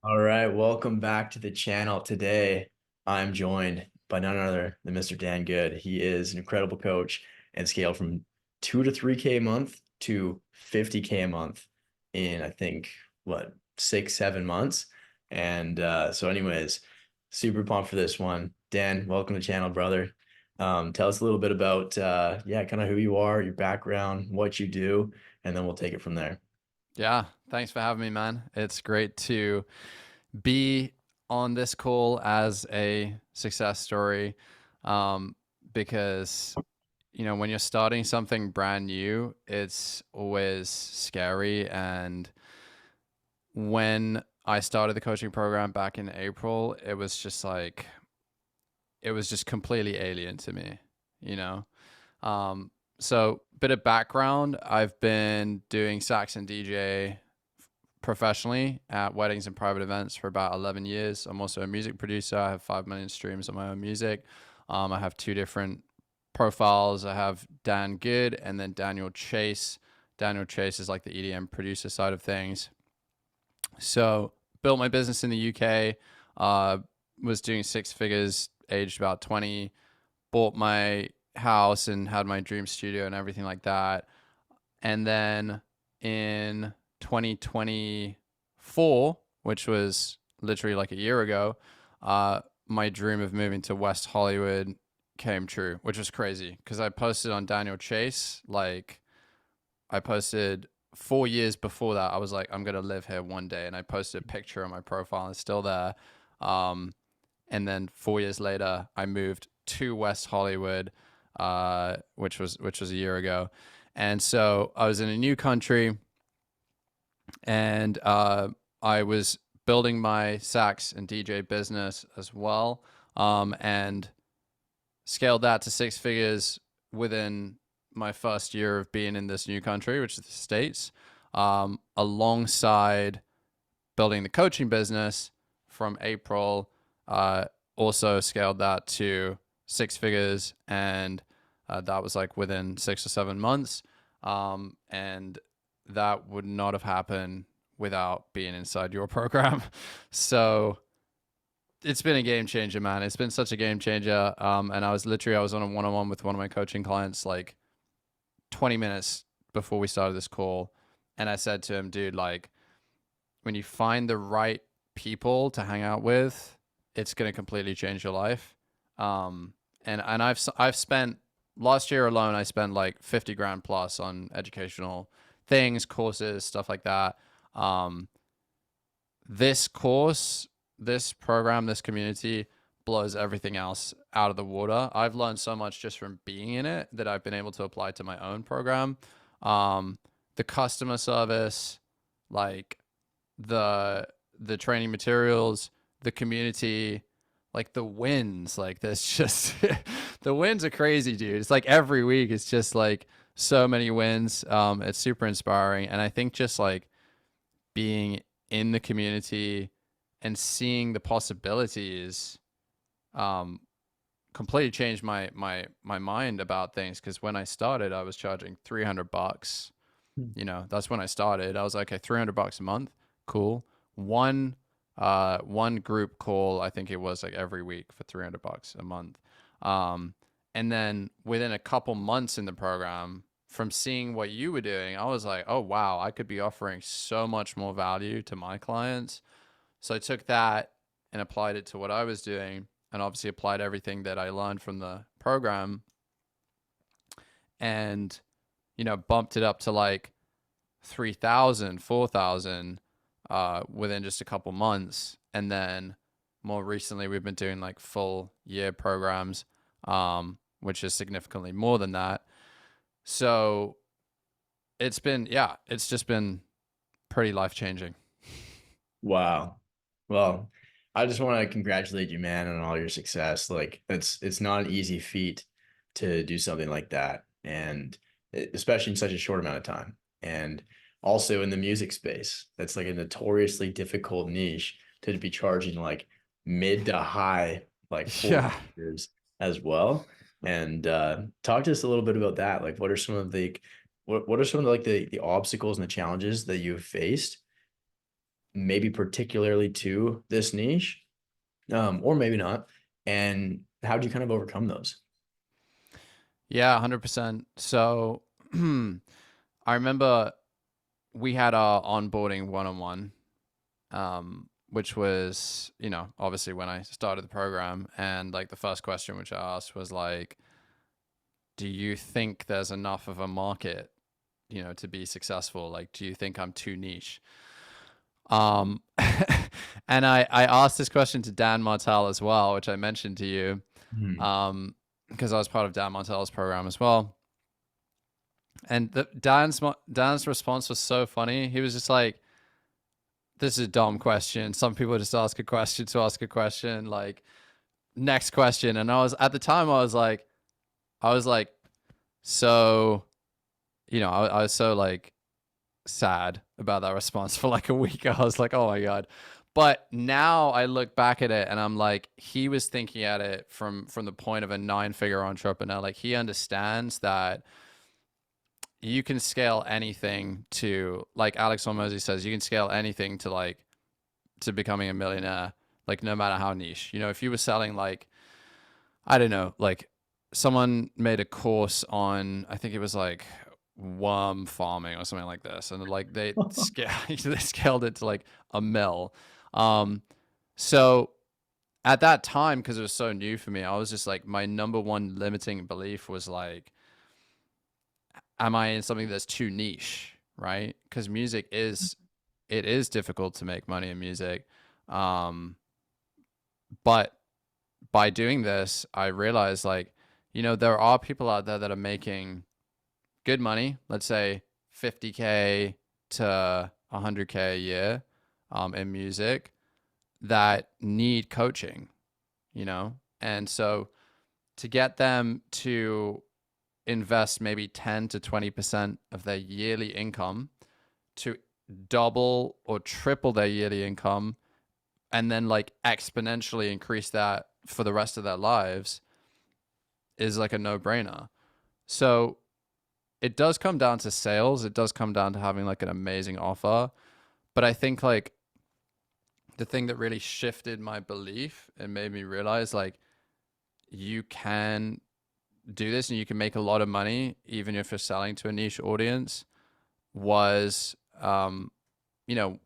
All right, welcome back to the channel. Today, I'm joined by none other than Mr. Dan Good. He is an incredible coach and scaled from 2 to 3K a month to 50K a month in, I think, what, 6, 7 months. And so anyways, super pumped for this one. Dan, welcome to the channel, brother. Tell us a little bit about, yeah, kind of who you are, your background, what you do, and then we'll take it from there. Yeah, thanks for having me, man. It's great to be on this call as a success story, um, because when you're starting something brand new, it's always scary. And when I started the coaching program back in April, it was just completely alien to me, you know. So, bit of background: I've been doing sax and DJ professionally at weddings and private events for about 11 years. I'm also a music producer. I have 5 million streams on my own music. I have two different profiles. I have Dan Good and then Daniel Chase. Daniel Chase is like the EDM producer side of things. So, built my business in the UK, was doing six figures, aged about 20, bought my house and had my dream studio and everything like that. And then in 2024, which was literally like a year ago, my dream of moving to West Hollywood came true, which was crazy because I posted on Daniel Chase. Like, I posted 4 years before that. I was like, I'm going to live here one day. And I posted a picture on my profile and it's still there. Um, and then 4 years later, I moved to West Hollywood, which was a year ago. And so I was in a new country, and I was building my sax and DJ business as well, and scaled that to six figures within my first year of being in this new country, which is the States, alongside building the coaching business from April. Also scaled that to six figures, and that was like within 6 or 7 months. And that would not have happened without being inside your program. So it's been a game changer, man. It's been such a game changer. And I was on a one-on-one with one of my coaching clients like 20 minutes before we started this call. And I said to him, dude, like, when you find the right people to hang out with, it's going to completely change your life. And I've spent last year alone, I spent like 50 grand plus on educational things, courses, stuff like that. Um, this course, this program, this community blows everything else out of the water. I've learned so much just from being in it that I've been able to apply to my own program. Um, the customer service, like the training materials, the community, like the wins, like there's just the wins are crazy, dude. It's like every week it's just like so many wins. It's super inspiring. And I think just like being in the community and seeing the possibilities um completely changed my mind about things. Because when I started, I was charging $300. That's when I started. I was like, okay, $300 a month, cool. One group call, I think it was like every week for $300 a month. um and then within a couple months in the program, from seeing what you were doing, I was like, oh wow, I could be offering so much more value to my clients. So I took that and applied it to what I was doing, and obviously applied everything that I learned from the program, and bumped it up to like 3,000, 4,000 within just a couple months. And then more recently, we've been doing like full year programs, which is significantly more than that. So it's just been pretty life changing. Wow. Well, I just want to congratulate you, man, on all your success. Like it's not an easy feat to do something like that, and especially in such a short amount of time. And also in the music space, that's like a notoriously difficult niche to be charging like mid to high, like four Yeah. figures as well. And talk to us a little bit about that. Like, what are some of the what are some of the, like the obstacles and the challenges that you've faced maybe particularly to this niche, or maybe not. And how do you kind of overcome those? Yeah, 100%. So I remember we had our onboarding one-on-one, which was, obviously when I started the program. And like the first question which I asked was like, do you think there's enough of a market, to be successful? Like, do you think I'm too niche? Um, and I asked this question to Dan Martell as well, which I mentioned to you, Hmm. because I was part of Dan Martell's program as well. And Dan's response was so funny. He was just like, "This is a dumb question. Some people just ask a question to ask a question. Like, next question." And I was at the time, I was like, so, I was so like sad about that response for like a week. I was like, oh my God. But now I look back at it and I'm like, he was thinking at it from the point of a 9-figure entrepreneur. Like he understands that you can scale anything to, like Alex Hormozy says, you can scale anything to like to becoming a millionaire, like no matter how niche. If you were selling like, I don't know, like someone made a course on, I think it was like worm farming or something like this, and like they they scaled it to like a mill. Um, so at that time, because it was so new for me, I was just like, my number one limiting belief was like, am I in something that's too niche, right? Because music is, it is difficult to make money in music. Um, but by doing this, I realized like, there are people out there that are making good money, let's say 50K to 100K a year, in music, that need coaching, And so to get them to invest maybe 10 to 20% of their yearly income to double or triple their yearly income and then like exponentially increase that for the rest of their lives is like a no-brainer. So it does come down to sales. It does come down to having like an amazing offer. But I think like the thing that really shifted my belief and made me realize like you can do this and you can make a lot of money even if you're selling to a niche audience was you know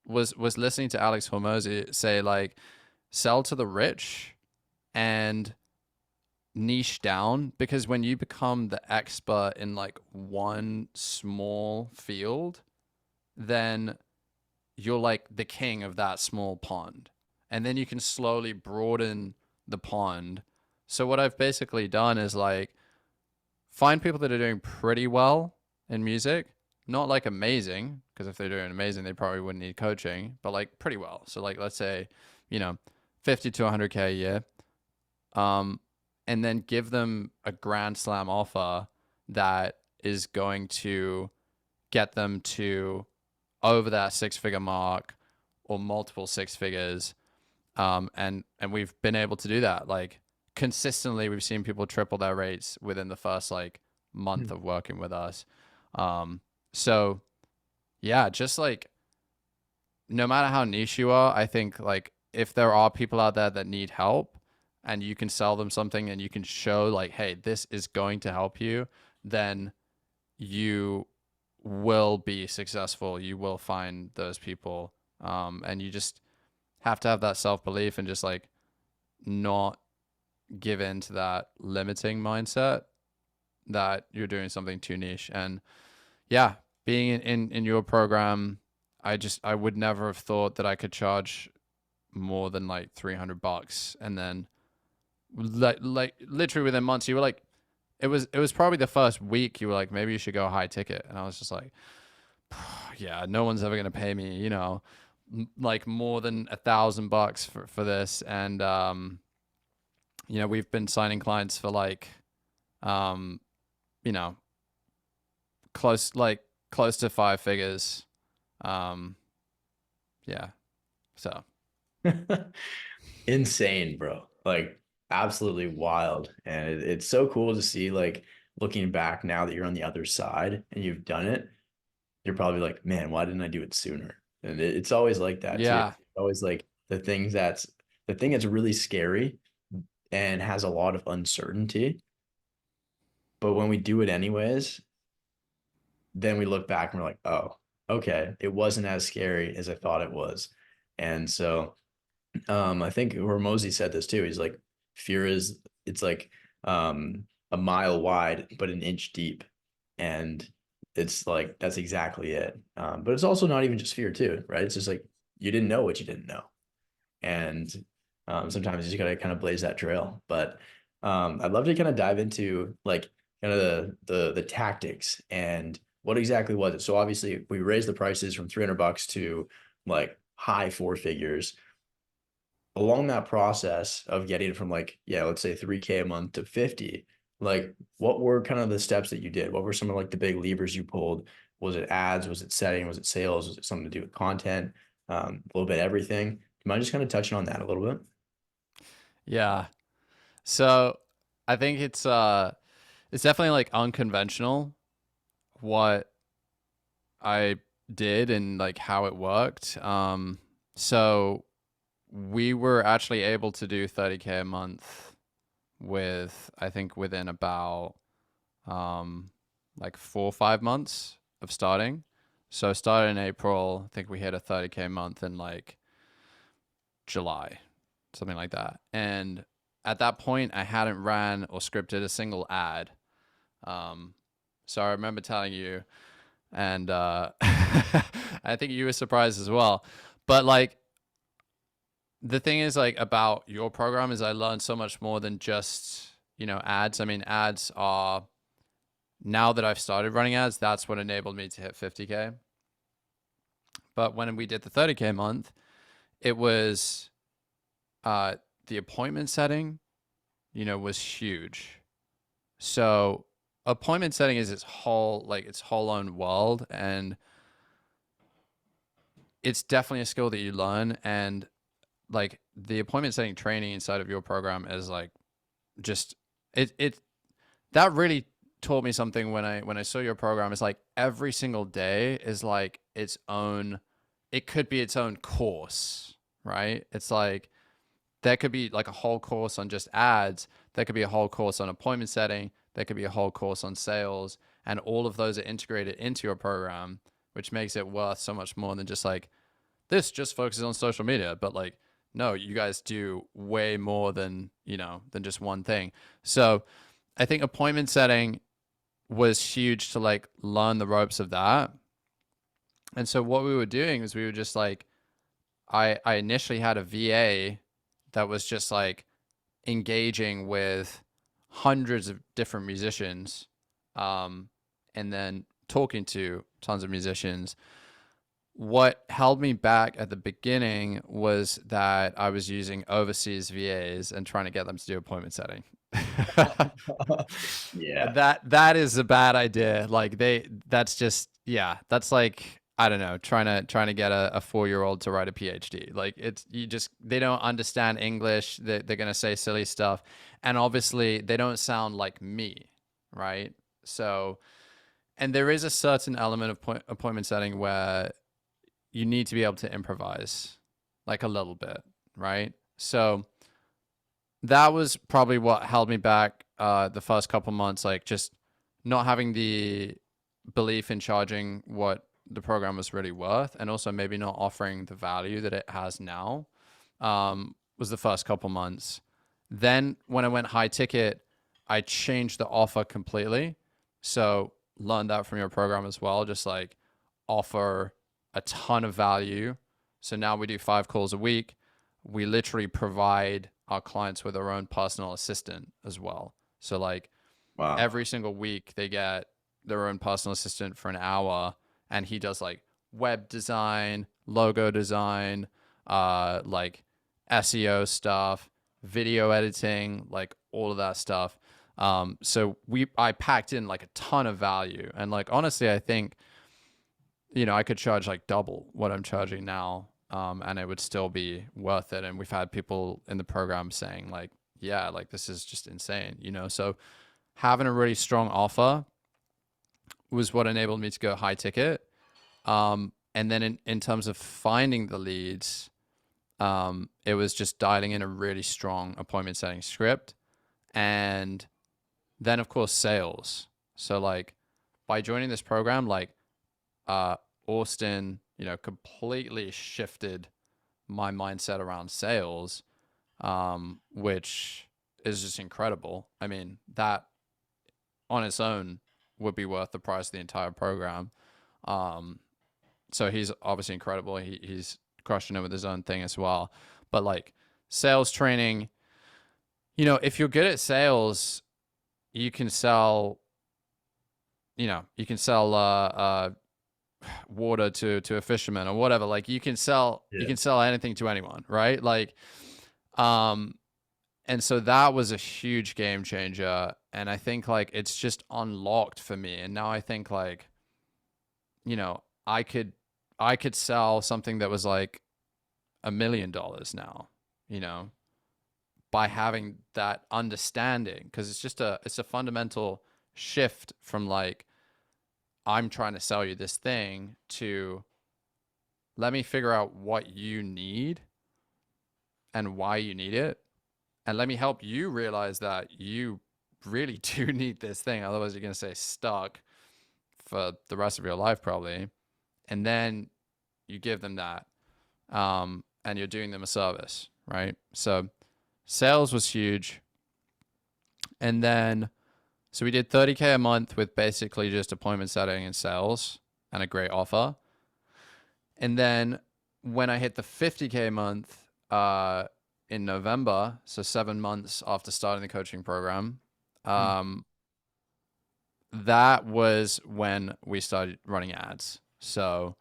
was listening to Alex Hormozy say like sell to the rich and niche down, because when you become the expert in like one small field, then you're like the king of that small pond. And then you can slowly broaden the pond. So what I've basically done is like find people that are doing pretty well in music, not like amazing, because if they're doing amazing, they probably wouldn't need coaching, but like pretty well. So like let's say, you know, 50 to 100K a year. Um, and then give them a grand slam offer that is going to get them to over that 6-figure mark or multiple 6 figures. And we've been able to do that. Like consistently, we've seen people triple their rates within the first like month of working with us. So yeah, just like no matter how niche you are, I think like if there are people out there that need help and you can sell them something and you can show like, hey, this is going to help you, then you will be successful. You will find those people. And you just have to have that self belief and just like not give in to that limiting mindset that you're doing something too niche. And yeah, being in your program, I would never have thought that I could charge more than like $300. And then like literally within months, you were like, it was probably the first week you were like, maybe you should go high ticket. And I was just like, yeah, no one's ever going to pay me, like more than $1,000 for this. And, we've been signing clients for like, um, you know, close to 5 figures. Um, yeah. So Insane, bro. Like absolutely wild. And it's so cool to see, like looking back now that you're on the other side and you've done it, you're probably like, man, why didn't I do it sooner? And it's always like that too. Yeah. It's always like the thing that's really scary and has a lot of uncertainty. But when we do it anyways, then we look back and we're like, oh, okay, it wasn't as scary as I thought it was. And so I think Hormozy said this too. He's like, fear is it's like a mile wide, but an inch deep. And it's like that's exactly it. But it's also not even just fear too, right? It's just like you didn't know what you didn't know. And sometimes you just gotta kind of blaze that trail. But I'd love to kind of dive into like kind of the tactics and what exactly was it. So obviously we raised the prices from 300 bucks to like high four figures. Along that process of getting from like, yeah, let's say 3K a month to 50, like what were kind of the steps that you did? What were some of like the big levers you pulled? Was it ads? Was it setting? Was it sales? Was it something to do with content? A little bit of everything. Do you mind just kind of touching on that a little bit? Yeah. So I think it's definitely like unconventional what I did and like how it worked. So we were actually able to do 30K a month with, I think, within about um like 4 or 5 months of starting. So I started in April. I think we hit a 30K a month in like July, something like that. And at that point, I hadn't ran or scripted a single ad. Um, so I remember telling you, and I think you were surprised as well. But like the thing is, like about your program is I learned so much more than just ads. I mean, ads are now that I've started running ads, that's what enabled me to hit 50K. But when we did the 30K month, it was the appointment setting, was huge. So appointment setting is its whole own world, and it's definitely a skill that you learn. And like the appointment setting training inside of your program is like just it that really taught me something when I saw your program. Is like every single day is like its own. It could be its own course, right? It's like there could be like a whole course on just ads. There could be a whole course on appointment setting. There could be a whole course on sales, and all of those are integrated into your program, which makes it worth so much more than just like this just focuses on social media. But like, no, you guys do way more than just one thing. So I think appointment setting was huge to like learn the ropes of that. And so what we were doing is we were just like, I initially had a VA that was just like engaging with hundreds of different musicians, and then talking to tons of musicians. What held me back at the beginning was that I was using overseas VAs and trying to get them to do appointment setting. Yeah. That is a bad idea. Like that's just, yeah, that's like, I don't know, trying to get a 4-year-old to write a PhD. Like they don't understand English. They're gonna say silly stuff, and obviously they don't sound like me, right? So, and there is a certain element of appointment setting where you need to be able to improvise, like a little bit, right? So that was probably what held me back the first couple months, like just not having the belief in charging what the program was really worth, and also maybe not offering the value that it has now. Was the first couple months. Then when I went high ticket, I changed the offer completely. So learned that from your program as well. Just like offer a ton of value. So now we do 5 calls a week. We literally provide our clients with their own personal assistant as well. So like Wow. every single week they get their own personal assistant for an hour, and he does like web design, logo design, like SEO stuff, video editing, like all of that stuff. So I packed in like a ton of value, and like honestly, I think I could charge like double what I'm charging now, and it would still be worth it. And we've had people in the program saying like, yeah, like this is just insane. So having a really strong offer was what enabled me to go high ticket. And then in terms of finding the leads, it was just dialing in a really strong appointment setting script. And then of course sales. So like by joining this program, like Austin, completely shifted my mindset around sales, which is just incredible. I mean, that on its own would be worth the price of the entire program. Um, so he's obviously incredible. He's crushing it with his own thing as well. But like sales training, if you're good at sales, you can sell, you can sell water to a fisherman or whatever. Like you can sell anything to anyone, right? Like, and so that was a huge game changer. And I think like it's just unlocked for me. And now I think like, I could sell something that was like $1 million now, by having that understanding. Cause it's a fundamental shift from like, I'm trying to sell you this thing to let me figure out what you need and why you need it. And let me help you realize that you really do need this thing. Otherwise, you're going to stay stuck for the rest of your life, probably. And then you give them that, and you're doing them a service, right? So sales was huge. And then, so we did 30K a month with basically just appointment setting and sales and a great offer. And then when I hit the 50K a month, in November, so 7 months after starting the coaching program, that was when we started running ads. So,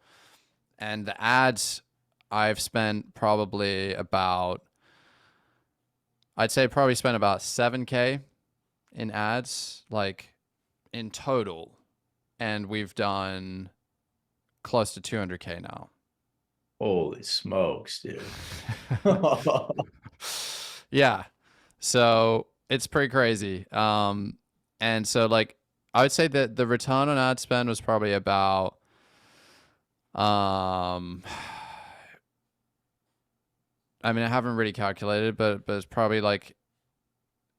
and the ads, I've spent probably about, I'd say probably spent about 7K in ads, like in total. And we've done close to 200K now. Holy smokes, dude. Yeah. So it's pretty crazy. And so like I would say that the return on ad spend was probably about I mean I haven't really calculated, but it's probably like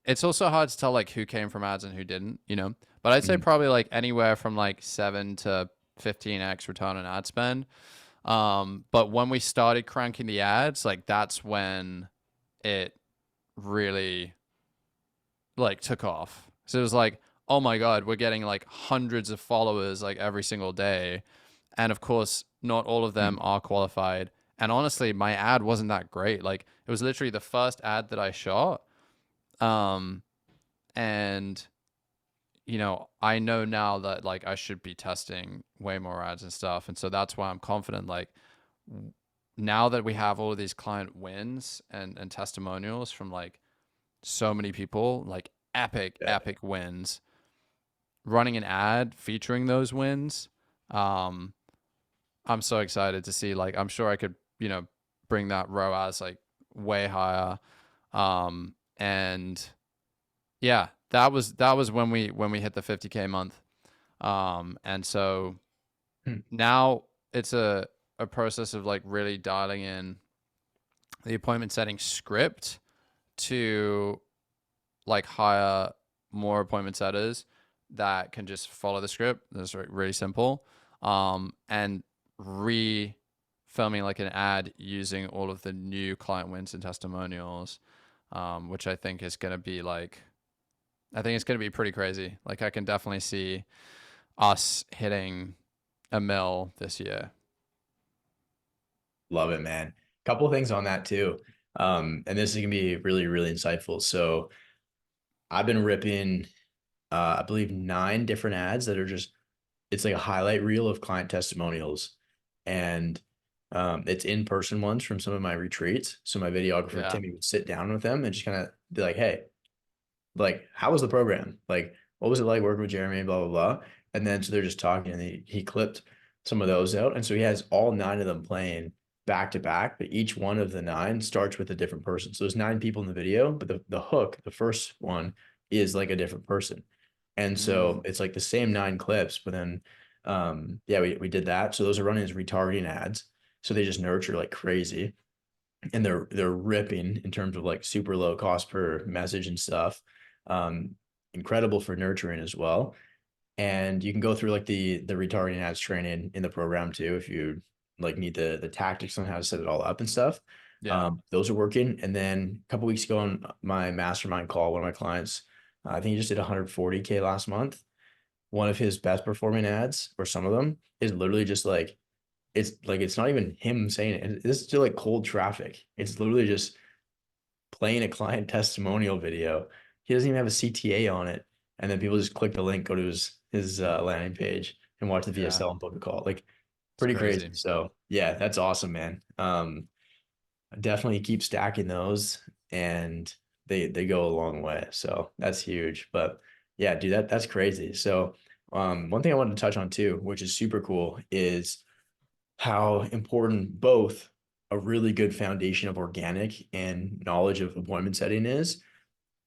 it's also hard to tell like who came from ads and who didn't, But I'd say probably like anywhere from like 7 to 15x return on ad spend. But when we started cranking the ads, like that's when it really like took off. So it was like, oh my God, we're getting like hundreds of followers like every single day. And of course, not all of them are qualified. And honestly, my ad wasn't that great. Like it was literally the first ad that I shot. And I know now that like I should be testing way more ads and stuff. And so that's why I'm confident, like now that we have all of these client wins and testimonials from like so many people, like epic wins, running an ad featuring those wins. I'm so excited to see, like, I'm sure I could, bring that ROAS like way higher. And yeah, that was when we hit the 50K a month. And so now it's a process of like really dialing in the appointment setting script to like hire more appointment setters that can just follow the script. That's really simple. And filming like an ad using all of the new client wins and testimonials, which I think is going to be like, I think it's going to be pretty crazy. Like I can definitely see us hitting $1 million this year. Love it, man. Couple of things on that too. And this is gonna be really, really insightful. So I've been ripping, I believe 9 different ads that are just, it's like a highlight reel of client testimonials. And it's in-person ones from some of my retreats. So my videographer, Timmy, would sit down with them and just kind of be like, hey, like, how was the program? Like, what was it like working with Jeremy, blah, blah, blah. And then so they're just talking and he clipped some of those out. And so he has all 9 of them playing back to back, but each one of the 9 starts with a different person. So there's 9 people in the video, but the hook, the first one is like a different person. And so it's like the same 9 clips, but then Yeah, we did that. So those are running as retargeting ads. So they just nurture like crazy, and they're ripping in terms of like super low cost per message and stuff. Um, Incredible for nurturing as well. And you can go through like the retargeting ads training in the program too if you like need the tactics on how to set it all up and stuff. Yeah. Those are working. And then a couple weeks ago on my mastermind call, one of my clients, I think he just did 140K last month. One of his best performing ads, or some of them, is literally just like it's not even him saying it. This is still like cold traffic. It's literally just playing a client testimonial video. He doesn't even have a CTA on it, and then people just click the link, go to his landing page, and watch the Yeah. VSL and book a call. Like It's pretty crazy. crazy. So yeah, that's awesome, man. Definitely keep stacking those, and they go a long way. So that's huge. But yeah, dude, that's crazy. So one thing I wanted to touch on too, which is super cool, is how important both a really good foundation of organic and knowledge of appointment setting is,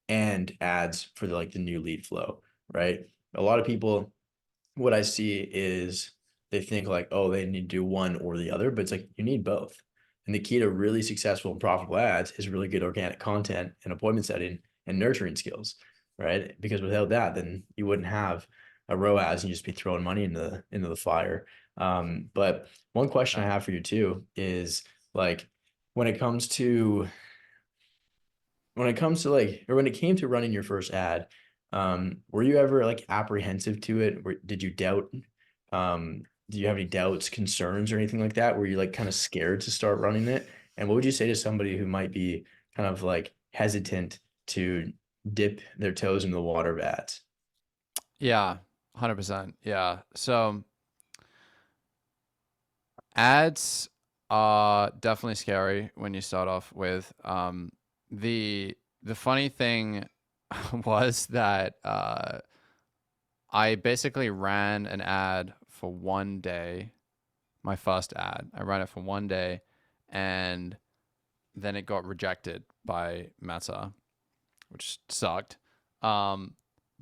and ads for the new lead flow, right? A lot of people, what I see is they think like, oh, they need to do one or the other, but it's like you need both. And the key to really successful and profitable ads is really good organic content and appointment setting and nurturing skills, right? Because without that, then you wouldn't have a ROAS and you just be throwing money into the fire. But one question I Yeah. have for you too is like when it comes to when it came to running your first ad, were you ever like apprehensive to it? Did you doubt? Do you have any doubts, concerns, or anything like that? Were you like kind of scared to start running it? And what would you say to somebody who might be kind of like hesitant to dip their toes into the water of ads? Yeah. 100%. Yeah. So ads are definitely scary when you start off with. The funny thing was that I basically ran an ad for one day, my first ad. I ran it for one day, and then it got rejected by Meta, which sucked. Um,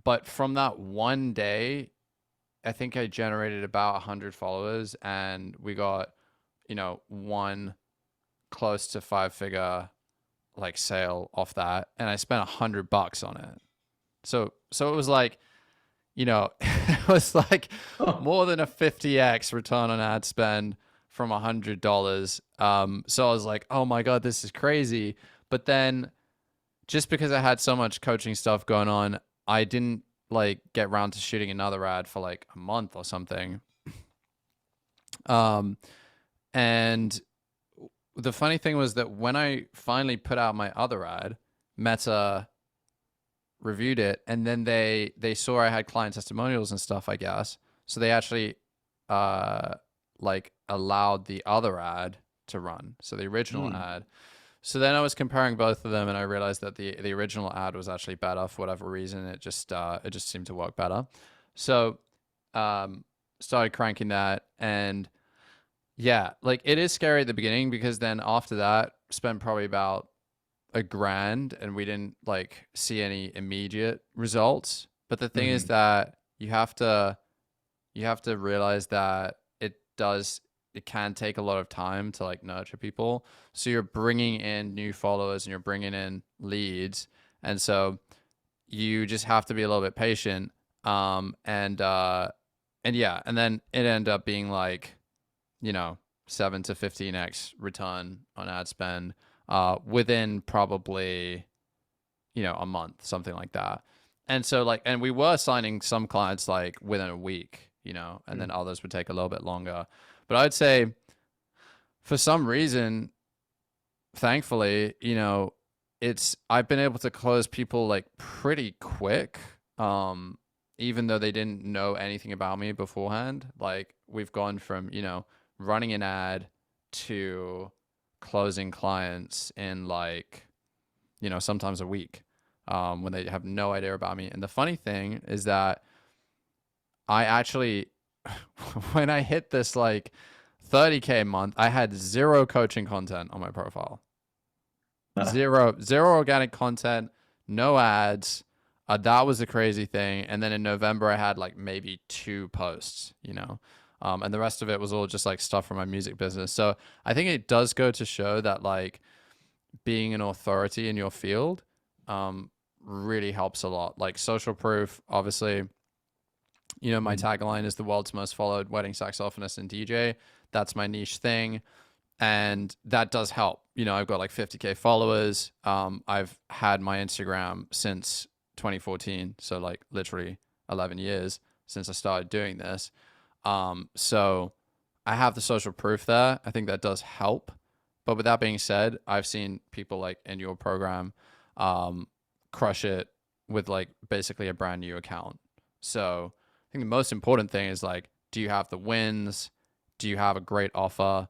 but from that one day, I think I generated about 100 followers, and we got, one close to five-figure like sale off that, and I spent $100 on it. So it was like, it was like Oh, more than a 50x return on ad spend from $100. So I was like, oh my god, this is crazy. But then just because I had so much coaching stuff going on, I didn't like get around to shooting another ad for like a month or something. Um, and the funny thing was that when I finally put out my other ad, Meta reviewed it, and then they saw I had client testimonials and stuff, I guess. So they actually uh like allowed the other ad to run. So the original hmm. ad. So then I was comparing both of them, and I realized that the original ad was actually better for whatever reason. It just seemed to work better. So um started cranking that, and yeah, like it is scary at the beginning because then after that spent probably about a grand and we didn't like see any immediate results. But the thing is Hmm. that you have to realize that it can take a lot of time to like nurture people. So you're bringing in new followers and you're bringing in leads, and so you just have to be a little bit patient. And yeah, and then it ended up being like, you know 7 to 15x return on ad spend within probably a month, something like that. And so like, and we were signing some clients like within a week, and then others would take a little bit longer. But I'd say for some reason, thankfully, it's I've been able to close people like pretty quick. Even though they didn't know anything about me beforehand. Like we've gone from, running an ad to closing clients in like, sometimes a week, when they have no idea about me. And the funny thing is that I actually, when I hit this like 30K a month, I had zero coaching content on my profile. Uh, Zero organic content, no ads. That was a crazy thing. And then in November, I had like maybe 2 posts, and the rest of it was all just like stuff from my music business. So I think it does go to show that like being an authority in your field um, really helps a lot. Like social proof, obviously, my Mm. tagline is the world's most followed wedding saxophonist and DJ. That's my niche thing. And that does help. I've got like 50K followers. I've had my Instagram since 2014. So like literally 11 years since I started doing this. So I have the social proof there. I think that does help. But with that being said, I've seen people like in your program um, crush it with like basically a brand new account. So I think the most important thing is like, do you have the wins? Do you have a great offer?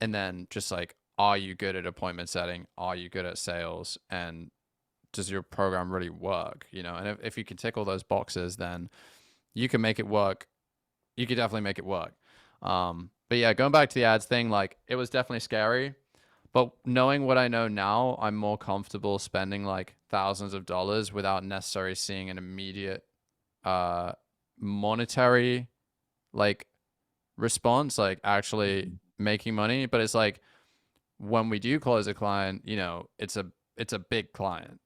And then just like, are you good at appointment setting? Are you good at sales? And does your program really work? And if you can tick all those boxes, then you can make it work. You could definitely make it work. But yeah, going back to the ads thing, like it was definitely scary. But knowing what I know now, I'm more comfortable spending like thousands of dollars without necessarily seeing an immediate uh, monetary like response, like actually making money. But it's like when we do close a client, it's a big client.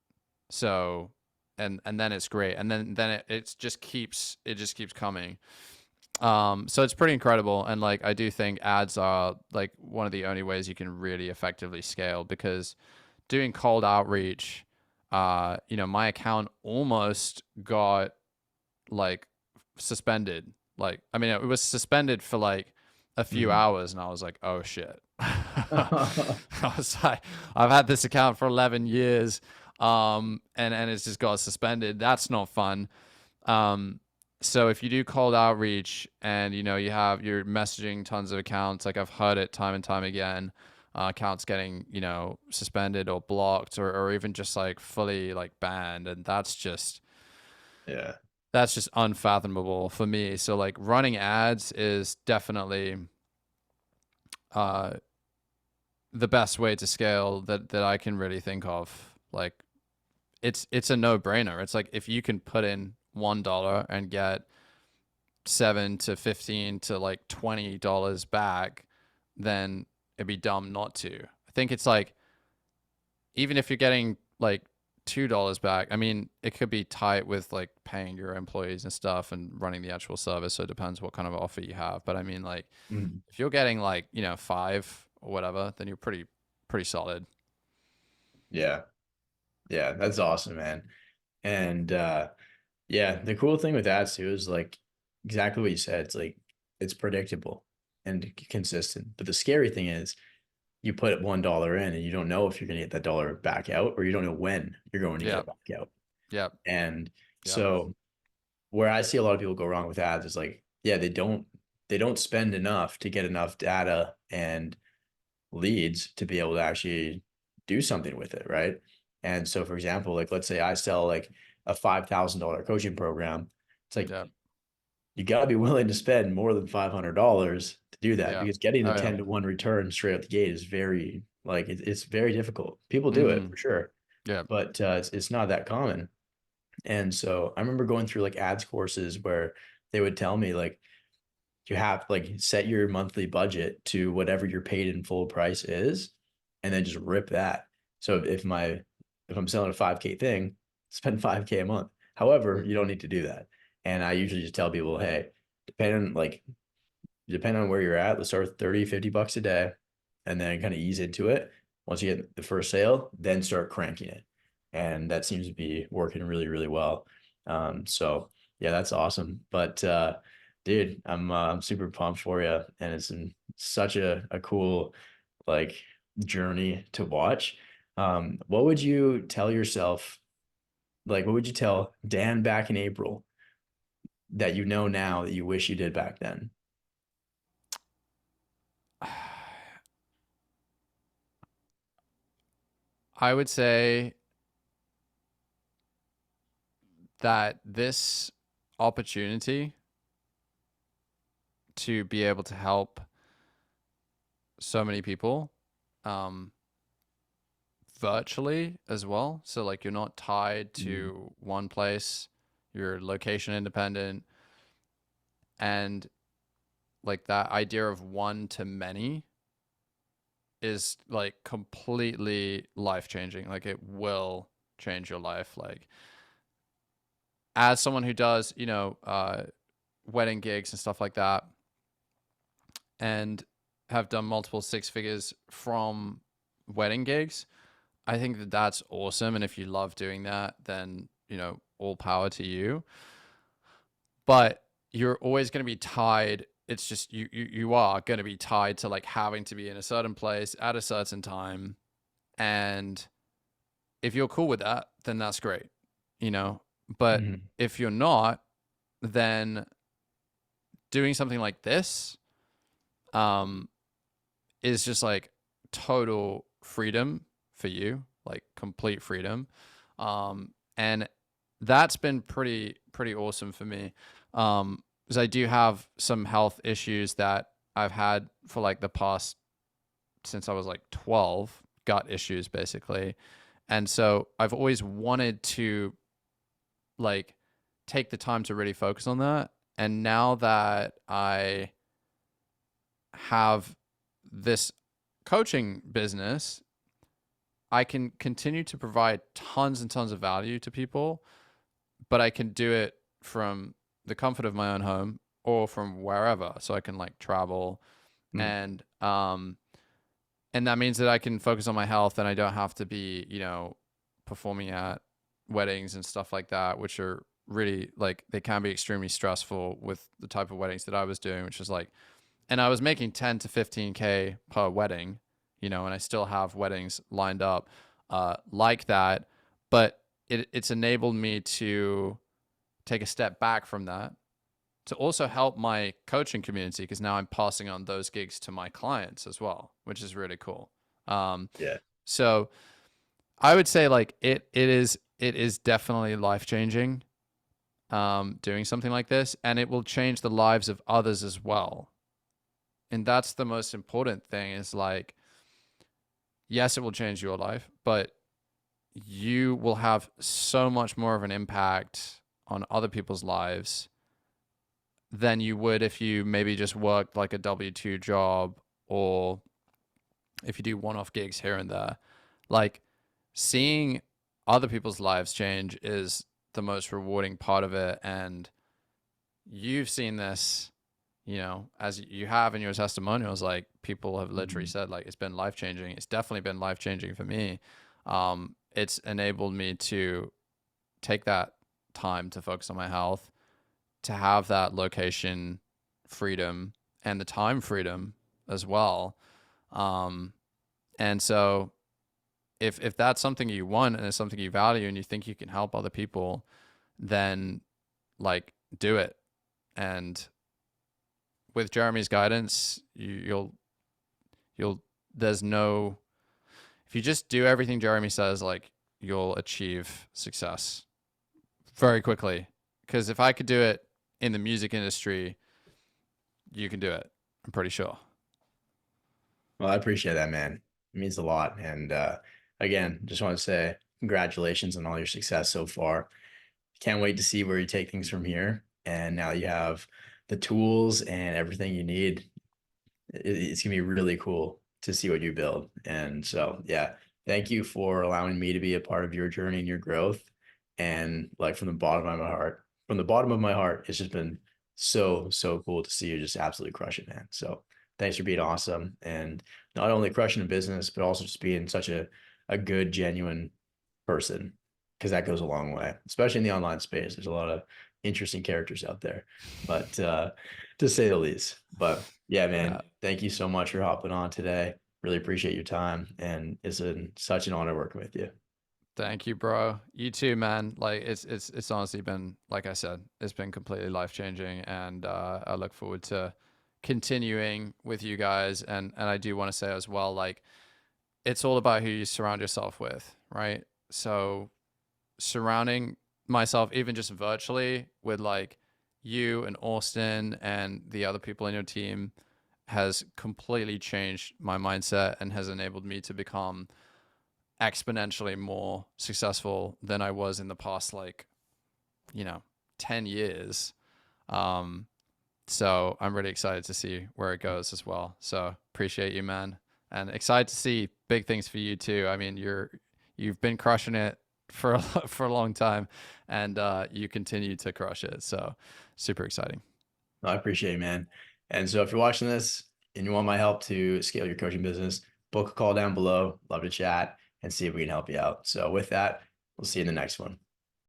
So and then it's great. And then it just keeps coming. So it's pretty incredible. And like I do think ads are like one of the only ways you can really effectively scale, because doing cold outreach, my account almost got like suspended. Like, I mean, it was suspended for like a few Mhm. hours, and I was like, oh shit. I was like, I've had this account for 11 years, and it's just got suspended. That's not fun. Um, so if you do cold outreach and you're messaging tons of accounts, like I've heard it time and time again, accounts getting suspended or blocked, or even just like fully like banned, and Yeah. that's just unfathomable for me. So like running ads is definitely uh the best way to scale that I can really think of. Like it's a no-brainer. It's like if you can put in $1 and get 7 to 15 to like $20 back, then it'd be dumb not to. I think it's like even if you're getting like $2 back, I mean, it could be tight with like paying your employees and stuff and running the actual service. So it depends what kind of offer you have. But I mean, like Mhm. if you're getting like, 5 or whatever, then you're pretty solid. Yeah. Yeah. That's awesome, man. And yeah, the cool thing with ads too is like exactly what you said. It's like it's predictable and consistent. But the scary thing is you put $1 in and you don't know if you're gonna get that dollar back out, or you don't know when you're going to get Yep. it back out. Yep. And Yep. so where I see a lot of people go wrong with ads is like, yeah, they don't spend enough to get enough data and leads to be able to actually do something with it, right? And so, for example, like let's say I sell like a $5,000 coaching program. It's like Yep. you got to be willing to spend more than $500 to do that, Yep. because getting a Oh yeah. 10-to-1 return straight out the gate is very like it's very difficult. People do it Mm-hmm. for sure, Yep. but it's not that common. And so I remember going through like ads courses where they would tell me like you have like set your monthly budget to whatever your paid in full price is, and then just rip that. So if I'm selling a 5K thing, spend 5K a month. However, you Mm-hmm. don't need to do that. And I usually just tell people, hey, depending on where you're at, let's start with 30, $50 a day, and then kind of ease into it. Once you get the first sale, then start cranking it. And that seems to be working really, really well. So yeah, that's awesome. But dude, I'm super pumped for you, and it's such a cool like journey to watch. What would you tell yourself? Like, what would you tell Dan back in April that you know now that you wish you did back then? I would say that this opportunity to be able to help so many people um, virtually as well. So like you're not tied Mm. to one place, you're location independent, and like that idea of one to many is like completely life changing. Like it will change your life. Like as someone who does, wedding gigs and stuff like that, and have done multiple six figures from wedding gigs, I think that that's awesome. And if you love doing that, then, all power to you. But you're always going to be tied. It's just you are going to be tied to like having to be in a certain place at a certain time. And if you're cool with that, then that's great, you know. But Mhm. if you're not, then doing something like this um is just like total freedom for you, like complete freedom. And that's been pretty awesome for me. Because I do have some health issues that I've had for like the past since I was like 12, gut issues basically. And so I've always wanted to like take the time to really focus on that. And now that I have this coaching business, I can continue to provide tons and tons of value to people, but I can do it from the comfort of my own home or from wherever. So I can like travel Mm. and that means that I can focus on my health and I don't have to be, performing at weddings and stuff like that, which are really like they can be extremely stressful with the type of weddings that I was doing, which is like, and I was making 10 to 15K per wedding, and I still have weddings lined up like that. But it's enabled me to take a step back from that to also help my coaching community because now I'm passing on those gigs to my clients as well, which is really cool. Um, Yeah. so I would say like it is definitely life changing doing something like this, and it will change the lives of others as well. And that's the most important thing is like, yes, it will change your life, but you will have so much more of an impact on other people's lives than you would if you maybe just worked like a W-2 job or if you do one-off gigs here and there. Like seeing other people's lives change is the most rewarding part of it. And you've seen this, as you have in your testimonials, like people have literally Mhm. said, like, it's been life changing. It's definitely been life changing for me. It's enabled me to take that time to focus on my health, to have that location freedom and the time freedom as well. Um, and so if that's something you want and it's something you value and you think you can help other people, then like do it. And with Jeremy's guidance, you'll there's no if you just do everything Jeremy says, like you'll achieve success very quickly. Because if I could do it in the music industry, you can do it. I'm pretty sure. Well, I appreciate that, man. It means a lot. And again, just want to say congratulations on all your success so far. Can't wait to see where you take things from here. And now that you have the tools and everything you need, it's gonna be really cool to see what you build. And so, yeah, thank you for allowing me to be a part of your journey and your growth. And like from the bottom of my heart, it's just been so cool to see you just absolutely crush it, man. So thanks for being awesome and not only crushing a business, but also just being such a good, genuine person because that goes a long way, especially in the online space. There's a lot of interesting characters out there, but to say the least. But yeah, Yeah. man, thank you so much for hopping on today. Really appreciate your time, and such an honor working with you. Thank you, bro. You too, man. Like it's honestly been, like I said, it's been completely life changing, and I look forward to continuing with you guys. And I do want to say as well, like it's all about who you surround yourself with, right? So surrounding myself, even just virtually, with like you and Austin and the other people in your team has completely changed my mindset and has enabled me to become exponentially more successful than I was in the past, like, 10 years. So I'm really excited to see where it goes as well. So appreciate you, man. And excited to see big things for you too. I mean, you've been crushing it for for a long time, and you continue to crush it. So super exciting. I appreciate it, man. And so if you're watching this and you want my help to scale your coaching business, book a call down below. Love to chat and see if we can help you out. So with that, we'll see you in the next one.